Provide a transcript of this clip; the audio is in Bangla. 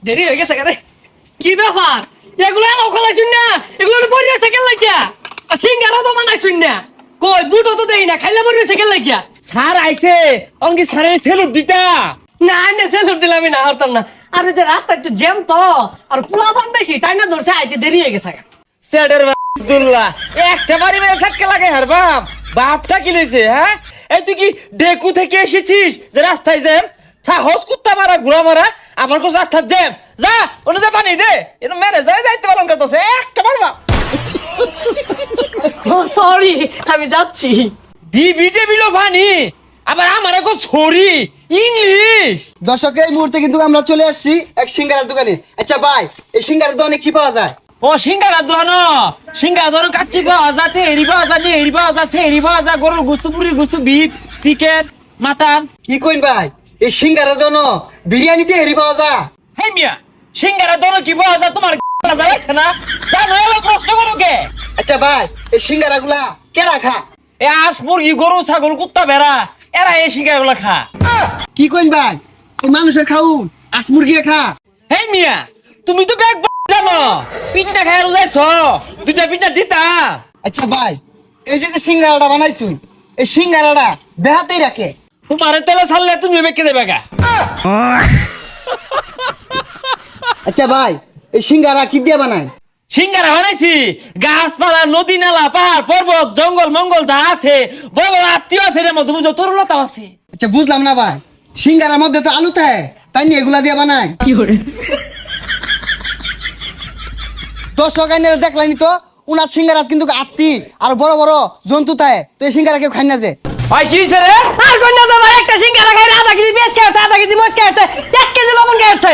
দেরি হয়ে গেছে কেন? কি ব্যাপার? এগুলো এলাও খোলাইছুন না, এগুলো পরে সাইকেল লাগিয়া আর সিঙ্গারা তো বানাইছুন না। কই বুটো তো দেই না, খাইলে পরে সাইকেল লাগিয়া। স্যার আইছে অঙ্কি স্যারের সেলুট দিতা। না না সেলুট দিলাম না, হরতাম না। আর ওই যে রাস্তা একটু জ্যাম তো, আর পোলাপান বেশি তাই না, ধরছে আইতে দেরি হয়ে গেছে। স্যারের আব্দুল্লাহ একটা বাড়ি মেরে থাকতে লাগে হার বাপটা কি লইছে? হ্যাঁ, এই তুই কি ডেকু থেকে এসেছিস যে রাস্তায় জ্যাম? হস কুত্তা মারা ঘুরা মারা আমার কোন রাস্তার জ্যাম? যা ওনে যা পানি দে, এটা মেরে যায় যাইতে পারলাম করতেছে একটা মারবা। ও সরি, আমি যাচ্ছি। দিবি টেবিলো পানি আবার আমার কো সরি ইংলিশ। দর্শক এই মুহূর্তে কিন্তু আমরা চলে আসছি এক সিঙ্গারার দোকানে। আচ্ছা ভাই, এই সিঙ্গারার দোকানে কি পাওয়া যায়? ও সিঙ্গারা দোকান কাচ্চি পাওয়া যায়, তেহরি পাওয়া যায়, নেহরি পাওয়া যায়, সেহরি পাওয়া যায়, গরুর গুস্তু, পুরির গুস্তু, বিফ, চিকেন, মাটন। কি কইন ভাই, এই সিঙ্গারার দোকানে বিরিয়ানিতে হেরি পাওয়া যায়? হে মিয়া, সিঙ্গারা দোকানে কি পাওয়া যায় তোমার জানাইছে না? জানো এবার প্রশ্ন করো কে? আচ্ছা ভাই, এই সিঙ্গারা গুলা কে রাখা? এ হাঁস মুরগি গরু ছাগল কুত্তা ভেড়া এরা এই সিঙ্গারা গুলা খা। কি কইন ভাই, এই মানুষের খাউন আস মুরগি খা? হে মিয়া, তুমি তো ব্যাগ জানো, পিঠা খাই যাইছ, দুইটা পিঠা দিতা। আচ্ছা ভাই, এই যে সিঙ্গারাটা বানাইছুন, এই সিঙ্গারাটা বেহাতেই রাখে? তোমার তেলে ছাড়লে তুমি বেঁকে দেবে গা। আচ্ছা ভাই, এই সিঙ্গারা কি দিয়ে বানায়? সিঙ্গারা বানাইছি গাছপালা, নদী, নালা, পাহাড়, পর্বত, জঙ্গল মঙ্গল যা আছে, বড় বড় আত্মীয় আছে, এর মধ্যে বুঝো তরুলতাও আছে। আচ্ছা বুঝলাম না ভাই, সিঙ্গারার মধ্যে তো আলু থাকে, তাই নিয়ে এগুলা দিয়ে বানায়? দর্শক আইনে দেখলানি তো, উনার সিঙ্গারাত কিন্তু আত্মি আর বড় বড় জন্তু থাকে, তো এই সিঙ্গারা কেউ খাই না যে। ভাই কি হইছে রে? আর কই না তো ভাই, একটা সিঙ্গারা খাই, আধা কেজি পেঁয়াজ খাইছে, আধা কেজি মরিচ খাইছে, 1 কেজি লবণ খাইছে।